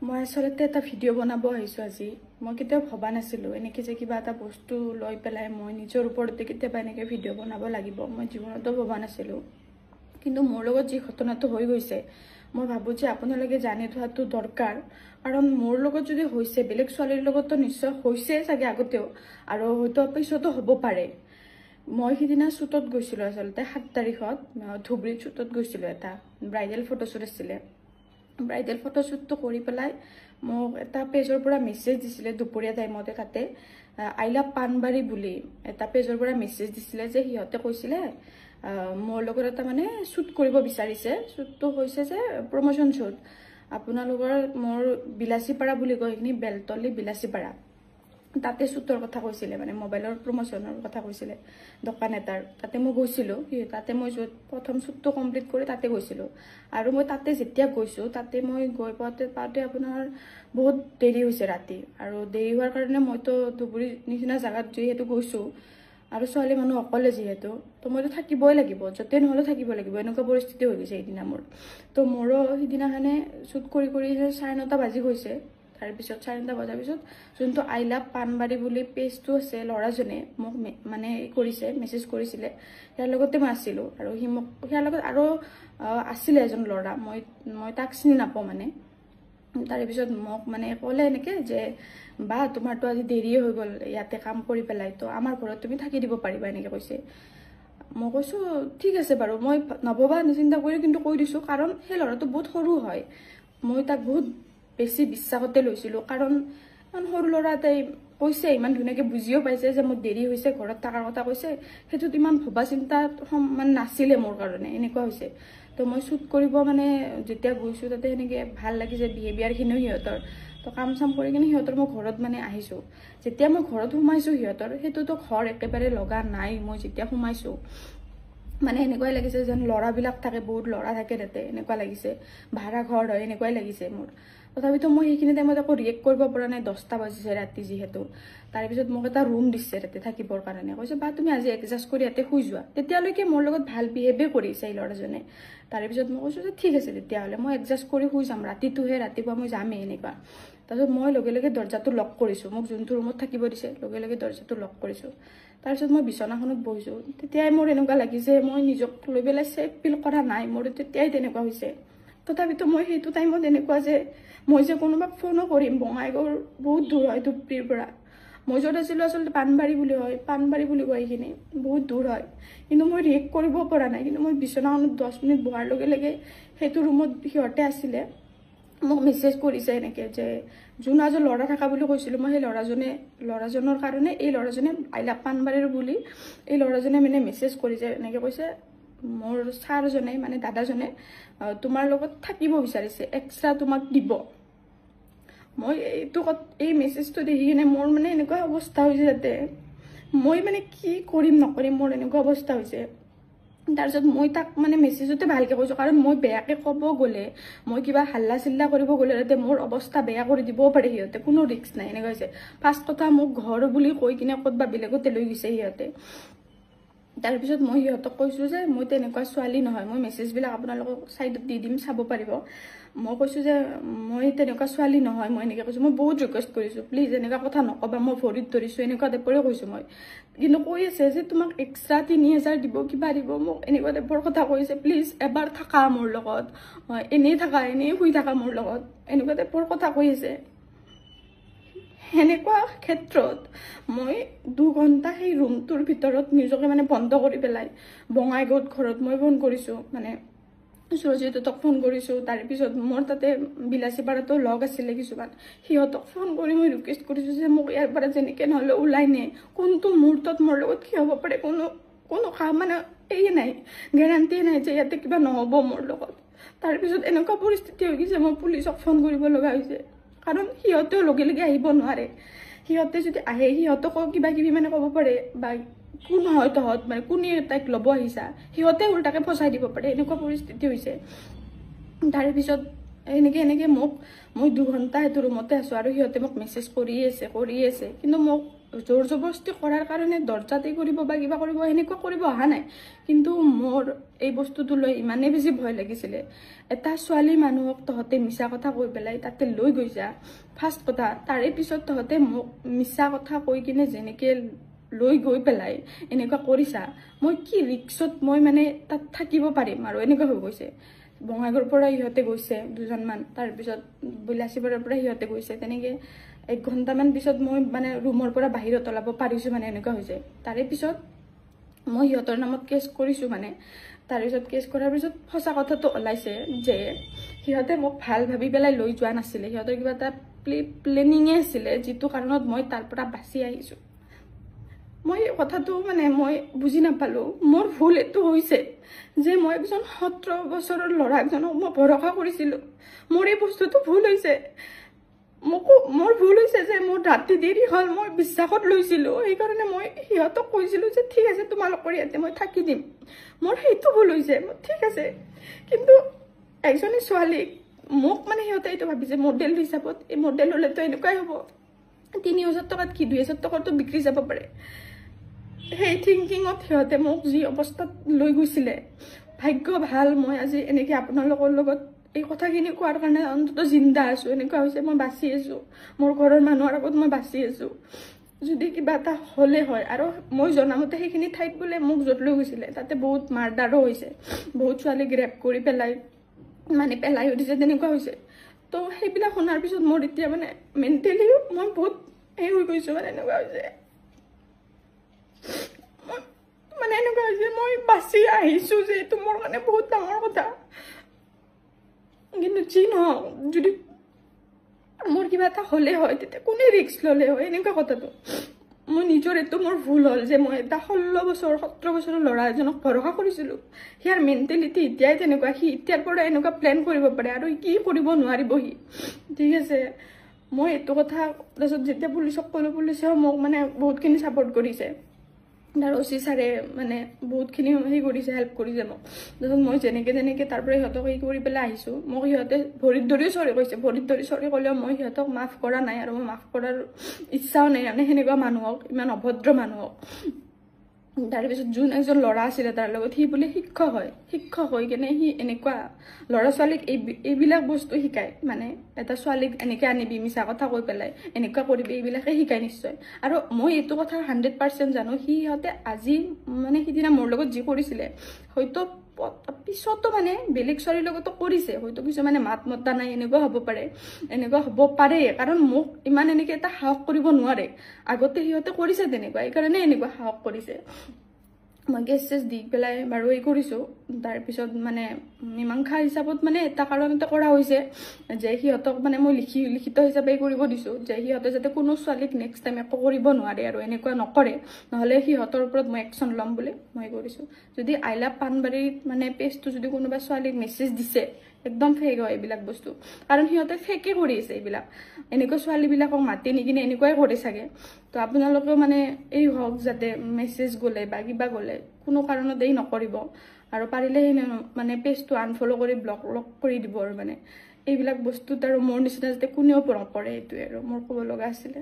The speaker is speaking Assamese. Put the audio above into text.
মই আসলতে এটা ভিডিও বনাব আহিছো আজি মই কেতিয়াও ভবা নাছিলো এনেকে যে কিবা এটা বস্তু লৈ পেলাই মই নিজৰ ওপৰতে কেতিয়াবা এনেকে ভিডিও বনাব লাগিব মই জীৱনতো ভবা নাছিলো কিন্তু মোৰ লগত যি ঘটনাটো হৈ গৈছে মই ভাবো যে আপোনালোকে জানি থোৱাটো দৰকাৰ কাৰণ মোৰ লগত যদি হৈছে বেলেগ ছোৱালীৰ লগততো নিশ্চয় হৈছে চাগে আগতেও আৰু হয়তো পিছতো হ'ব পাৰে মই সিদিনা শ্বুটত গৈছিলো আসলতে 7 তাৰিখত ধুবুৰীত শ্বুটত গৈছিলো এটা ব্ৰাইডাল ফটোশ্বুট আছিল ব্ৰাইডাল ফটোশ্বুটটো কৰি পেলাই মোক এটা পেজৰ পৰা মেছেজ দিছিলে দুপৰীয়া টাইমতে তাতে আই লাভ পানবাৰী বুলি এটা পেজৰ পৰা মেছেজ দিছিলে যে সিহঁতে কৈছিলে মোৰ লগত এটা মানে শ্বুট কৰিব বিচাৰিছে শ্বুটটো হৈছে যে প্ৰমোশন শ্বুট আপোনালোকৰ মোৰ বিলাসীপাৰা বুলি কয় এইখিনি বেলতলি বিলাসীপাৰা তাতে শ্বুটৰ কথা কৈছিলে মানে মোবাইলৰ প্ৰমোশনৰ কথা কৈছিলে দোকান এটাৰ তাতে মই গৈছিলো তাতে মই প্ৰথম শ্বুটটো কমপ্লিট কৰি তাতে গৈছিলো আৰু মই তাতে যেতিয়া গৈছো তাতে মই গৈ পাওঁতে আপোনাৰ বহুত দেৰি হৈছে ৰাতি আৰু দেৰি হোৱাৰ কাৰণে মইতো ধুবুৰী নিচিনা জাগাত যিহেতু গৈছো আৰু ছোৱালী মানুহ অকলে যিহেতু তো মইতো থাকিবই লাগিব যতে নহলে থাকিব লাগিব এনেকুৱা পৰিস্থিতি হৈ গৈছে এইদিনা মোৰ তো মোৰো সিদিনাখনে শ্বুট কৰি 9:30 বাজি গৈছে তাৰ পিছত 9:30 বজাৰ পিছত যোনটো আই লাভ পানবাৰী বুলি পেজটো আছে লৰাজনে মোক মানে কৰিছে মেছেজ কৰিছিলে ইয়াৰ লগতে মই আছিলো আৰু হি মোক ইয়াৰ লগত আৰু আছিল এজন লৰা মই তাক চিনি নাপাওঁ মানে তাৰ পিছত মোক মানে ক'লে এনেকে যে বা তোমাৰটো আজি দেৰি হৈ গ'ল ইয়াতে কাম কৰি পেলাই তো আমাৰ ঘৰত তুমি থাকি দিব পাৰিবা এনেকে কৈছে মই কৈছো ঠিক আছে বাৰু মই নভবা নিচিন্তা কৰি কিন্তু কৈ দিছো কাৰণ সেই লৰাটো বহুত সৰু হয় মই তাক বহুত বেছি বিশ্বাসতে লৈছিলো কাৰণ সৰু লৰা এটাই কৈছে ইমান ধুনীয়াকে বুজিও পাইছে যে মোৰ দেৰি হৈছে ঘৰত থাকাৰ কথা কৈছে সেইটোত ইমান ভবা চিন্তা মানে নাছিলে মোৰ কাৰণে এনেকুৱা হৈছে তো মই শ্বুট কৰিব মানে যেতিয়া গৈছো তাতে এনেকে ভাল লাগিছে বিহেভিয়াৰ খিনিও সিহঁতৰ তো কাম চাম কৰি কিনে সিহঁতৰ মই ঘৰত মানে আহিছো যেতিয়া মই ঘৰত সোমাইছো সিহঁতৰ সেইটোতো ঘৰ একেবাৰে লগা নাই মই যেতিয়া সোমাইছো মানে এনেকুৱাই লাগিছে যেন লৰাবিলাক থাকে বহুত লৰা থাকে তাতে এনেকুৱা লাগিছে ভাড়া ঘৰ হয় এনেকুৱাই লাগিছে মোৰ তথাপিতো মই সেইখিনি টাইমত আকৌ ৰিয়েক্ট কৰিব পৰা নাই 10টা বাজিছে ৰাতি যিহেতু তাৰ পিছত মোক এটা ৰুম দিছে তাতে থাকিবৰ কাৰণে কৈছে বা তুমি আজি এডজাষ্ট কৰি ইয়াতে শুই যোৱা তেতিয়ালৈকে মোৰ লগত ভাল বিহেভে কৰিছে এই লৰাজনে তাৰ পিছত মই কৈছো যে ঠিক আছে তেতিয়াহ'লে মই এডজাষ্ট কৰি শুই যাম ৰাতিটোহে ৰাতিপুৱা মই যামেই এনেকুৱা তাৰপিছত মই লগে লগে দৰ্জাটো লক কৰিছো মোক যোনটো ৰুমত থাকিব দিছে লগে লগে দৰ্জাটো লক কৰিছো তাৰপিছত মই বিছনাখনত বহিছো তেতিয়াই মোৰ এনেকুৱা লাগিছে মই নিজক লৈ পেলাই সেফ ফিল কৰা নাই মোৰ তেতিয়াই তেনেকুৱা হৈছে তথাপিতো মই সেইটো টাইমত এনেকুৱা যে মই যে কোনোবাক ফোনো কৰিম বঙাইগাঁও বহুত দূৰ হয় ধুবুৰীৰ পৰা মই য'ত আছিলো আসলতে পানবাৰী বুলি হয় পানবাৰী বুলি কয় এইখিনি বহুত দূৰ হয় কিন্তু মই ৰিয়েক্ট কৰিব পৰা নাই কিন্তু মই বিছনাখনত 10 মিনিট বহাৰ লগে লগে সেইটো ৰুমত সিহঁতে আছিলে মোক মেছেজ কৰিছে এনেকে যে যোন ল'ৰা থকা বুলি কৈছিলো মই সেই ল'ৰাজনৰ কাৰণে এই ল'ৰাজনে আই লাভ পানবাৰীৰ বুলি এই ল'ৰাজনে মানে মেছেজ কৰিছে এনেকে কৈছে মোৰ ছাৰজনে মানে দাদাজনে তোমাৰ লগত থাকিব বিচাৰিছে এক্সট্ৰা তোমাক দিব মই এইটো এই মেছেজটো দেখি কিনে মোৰ মানে এনেকুৱা অৱস্থা হৈছে যাতে মই মানে কি কৰিম নকৰিম মোৰ এনেকুৱা অৱস্থা হৈছে তাৰপিছত মই তাক মানে মেছেজতে ভালকে কৈছো কাৰণ মই বেয়াকে ক'ব গ'লে মই কিবা হাল্লা চিল্লা কৰিব গ'লে তাতে মোৰ অৱস্থা বেয়া কৰি দিবও পাৰে সিহঁতে কোনো ৰিস্ক নাই এনেকুৱা হৈছে ফাৰ্ষ্ট কথা মোক ঘৰ বুলি কৈ কিনে ক'তবা বেলেগতে লৈ গৈছে সিহঁতে তাৰ পিছত মই সিহঁতক কৈছো যে মই তেনেকুৱা ছোৱালী নহয় মই মেছেজবিলাক আপোনালোকক সাইডত দি দিম চাব পাৰিব মই কৈছো যে মই তেনেকুৱা ছোৱালী নহয় মই এনেকৈ কৈছো মই বহুত ৰিকুৱেষ্ট কৰিছো প্লিজ এনেকুৱা কথা নকবা মই ভৰিত ধৰিছো এনেকুৱা টাইপৰে কৈছো মই কিন্তু কৈ আছে যে তোমাক এক্সট্ৰা 3000 দিব কিবা দিব মোক এনেকুৱা টাইপৰ কথা কৈছে প্লিজ এবাৰ থাকা মোৰ লগত এনেই থাকা এনেই শুই থাকা মোৰ লগত এনেকুৱা টাইপৰ কথা কৈ আছে সেনেকুৱা ক্ষেত্ৰত মই 2 ঘণ্টা সেই ৰুমটোৰ ভিতৰত নিজকে মানে বন্ধ কৰি পেলাই বঙাইগাঁৱত ঘৰত মই ফোন কৰিছো মানে সুৰজিতক ফোন কৰিছো তাৰ পিছত মোৰ তাতে বিলাসীপাৰাতো লগ আছিলে কিছুমান সিহঁতক ফোন কৰি মই ৰিকুৱেষ্ট কৰিছো যে মোক ইয়াৰ পৰা যেনেকে নহলে ওলাই নে কোনটো মুহূৰ্তত মোৰ লগত কি হ'ব পাৰে কোনো মানে এই নাই গেৰাণ্টি নাই যে ইয়াতে কিবা নহ'ব মোৰ লগত তাৰ পিছত এনেকুৱা পৰিস্থিতি হৈ গৈছে মই পুলিচক ফোন কৰিব লগা হৈছে কাৰণ সিহঁতেও লগে লগে আহিব নোৱাৰে সিহঁতে যদি আহে সিহঁতকো কিবা কিবি মানে ক'ব পাৰে বা কোন হয় তহঁত মানে কোনে তাইক ল'ব আহিছা সিহঁতে উল্টাকে ফচাই দিব পাৰে এনেকুৱা পৰিস্থিতি হৈছে তাৰ পিছত এনেকে মই 2 ঘণ্টা সেইটো ৰুমতে আছো আৰু সিহঁতে মোক মেছেজ কৰি আছে কিন্তু মোক জোৰ জবৰদস্তি কৰাৰ কাৰণে দৰ্জাতে কৰিব বা কিবা কৰিব এনেকুৱা কৰিব অহা নাই কিন্তু মোৰ এই বস্তুটো লৈ ইমানেই বেছি ভয় লাগিছিলে এটা ছোৱালী মানুহক তহঁতে মিছা কথা কৈ পেলাই তাতে লৈ গৈছা ফাৰ্ষ্ট কথা তাৰে পিছত তহঁতে মোক মিছা কথা কৈ কিনে যেনেকে লৈ গৈ পেলাই এনেকুৱা কৰিছা মই কি ৰিক্সত মই মানে তাত থাকিব পাৰিম আৰু এনেকুৱা হৈ গৈছে বঙাইগাঁৱৰ পৰা ইহঁতে গৈছে দুজনমান তাৰপিছত বিলাসীপাৰাৰ পৰা সিহঁতে গৈছে তেনেকৈ 1 ঘণ্টামান পিছত মই মানে ৰুমৰ পৰা বাহিৰত ওলাব পাৰিছোঁ মানে এনেকুৱা হৈছে তাৰে পিছত মই সিহঁতৰ নামত কেছ কৰিছোঁ মানে তাৰপিছত কেছ কৰাৰ পিছত সঁচা কথাটো ওলাইছে যে সিহঁতে মোক ভাল ভাবি পেলাই লৈ যোৱা নাছিলে সিহঁতৰ কিবা এটা প্লেনিঙে আছিলে যিটো কাৰণত মই তাৰ পৰা বাচি আহিছোঁ মই কথাটো মানে মই বুজি নাপালোঁ মোৰ ভুল এইটো হৈছে যে মই একজন 17 বছৰৰ ল'ৰা একজনক মই ভৰসা কৰিছিলোঁ মোৰ এই বস্তুটো ভুল হৈছে মোৰ ভুল হৈছে যে মোৰ ৰাতি দেৰি হ'ল মই বিশ্বাসত লৈছিলোঁ সেইকাৰণে মই সিহঁতক কৈছিলোঁ যে ঠিক আছে তোমালোকৰ ইয়াতে মই থাকি দিম মোৰ সেইটো ভুল হৈছে ঠিক আছে কিন্তু একজনী ছোৱালীক মোক মানে সিহঁতে এইটো ভাবিছে মডেল হিচাপত এই মডেল হ'লেতো এনেকুৱাই হ'ব 3000 টকাত কি 2000 টকাতো বিক্ৰী যাব পাৰে সেই থিংকিঙত সিহঁতে মোক যি অৱস্থাত লৈ গৈছিলে ভাগ্য ভাল মই আজি এনেকৈ আপোনালোকৰ লগত এই কথাখিনি কোৱাৰ কাৰণে অন্ততঃ জিন্দা আছোঁ এনেকুৱা হৈছে মই বাচি আছোঁ মোৰ ঘৰৰ মানুহৰ আগত মই বাচি আছোঁ যদি কিবা এটা হ'লে হয় আৰু মই জনামতে সেইখিনি ঠাইত বোলে মোক য'ত লৈ গৈছিলে তাতে বহুত মাৰ্ডাৰো হৈছে বহুত ছোৱালীক ৰেপ কৰি পেলাই মানে পেলাই দিছে তেনেকুৱা হৈছে তো সেইবিলাক শুনাৰ পিছত মোৰ এতিয়া মানে মেণ্টেলি মই বহুত হৈ গৈছোঁ মানে এনেকুৱা হৈছে মানে এনেকুৱা হৈছে মই বাচি আহিছোঁ যে এইটো মোৰ কাৰণে বহুত ডাঙৰ কথা কিন্তু যি নহওক যদি মোৰ কিবা এটা হ'লে হয় তেতিয়া কোনে ৰিক্স ল'লে হয় এনেকুৱা কথাটো মই নিজৰ এইটো মোৰ ভুল হ'ল যে মই এটা 17 বছৰৰ ল'ৰা এজনক ভৰসা কৰিছিলোঁ সিয়াৰ মেণ্টেলিটি এতিয়াই তেনেকুৱা সি এতিয়াৰ পৰা এনেকুৱা প্লেন কৰিব পাৰে আৰু কি কৰিব নোৱাৰিব সি ঠিক আছে মই এইটো কথা তাৰপিছত যেতিয়া পুলিচক ক'লোঁ পুলিচেও মোক মানে বহুতখিনি ছাপৰ্ট কৰিছে তাৰ OC ছাৰে মানে বহুতখিনি হেৰি কৰিছে হেল্প কৰিছে মোক তাৰপিছত মই যেনেকৈ তাৰ পৰা সিহঁতক হেৰি কৰি পেলাই আহিছোঁ মোক সিহঁতে ভৰিত ধৰি চৰি কৈছে ভৰিত ধৰি চৰি ক'লেও মই সিহঁতক মাফ কৰা নাই আৰু মই মাফ কৰাৰ ইচ্ছাও নাই মানে সেনেকুৱা মানুহক ইমান অভদ্ৰ মানুহক তাৰপিছত যোন এজন ল'ৰা আছিলে তাৰ লগত সি বোলে শিক্ষক হৈ কেনে সি এনেকুৱা ল'ৰা ছোৱালীক এইবিলাক বস্তু শিকায় মানে এটা ছোৱালীক এনেকৈ আনিবি মিছা কথা কৈ পেলাই এনেকুৱা কৰিবি এইবিলাকে শিকায় নিশ্চয় আৰু মই এইটো কথা 100% জানো সিহঁতে আজি মানে সিদিনা মোৰ লগত যি কৰিছিলে হয়তো পিছতো মানে বেলেগ ছোৱালীৰ লগতো কৰিছে হয়তো কিছুমানে মাত মতা নাই এনেকুৱা হ'ব পাৰে কাৰণ মোক ইমান এনেকৈ এটা সাহস কৰিব নোৱাৰে আগতে সিহঁতে কৰিছে তেনেকুৱা এইকাৰণে এনেকুৱা সাহস কৰিছে মই গেছ চেছ দি পেলাই বাৰু এই কৰিছোঁ তাৰপিছত মানে মীমাংসা হিচাপত মানে এটা কাৰণতে কৰা হৈছে যে সিহঁতক মানে মই লিখিত হিচাপে কৰিব দিছোঁ যে সিহঁতে যাতে কোনো ছোৱালীক নেক্সট টাইম একো কৰিব নোৱাৰে আৰু এনেকুৱা নকৰে নহ'লে সিহঁতৰ ওপৰত মই একশ্যন ল'ম বুলি মই কৰিছোঁ যদি আই লাভ পাণবাৰীত মানে পেজটো যদি কোনোবা ছোৱালীক মেছেজ দিছে একদম ফেক হয় এইবিলাক বস্তু কাৰণ সিহঁতে ফেকে কৰি আছে এইবিলাক এনেকুৱা ছোৱালীবিলাকক মাতি নিকিনে এনেকুৱাই কৰে চাগে তো আপোনালোকেও মানে এই হওক যাতে মেছেজ গ'লে বা কিবা গ'লে কোনো কাৰণত এই নকৰিব আৰু পাৰিলে মানে পেজটো আনফল' কৰি ব্লক কৰি দিব আৰু মানে এইবিলাক বস্তুত আৰু মোৰ নিচিনা যাতে কোনেও নকৰে এইটোৱে আৰু মোৰ ক'ব লগা আছিলে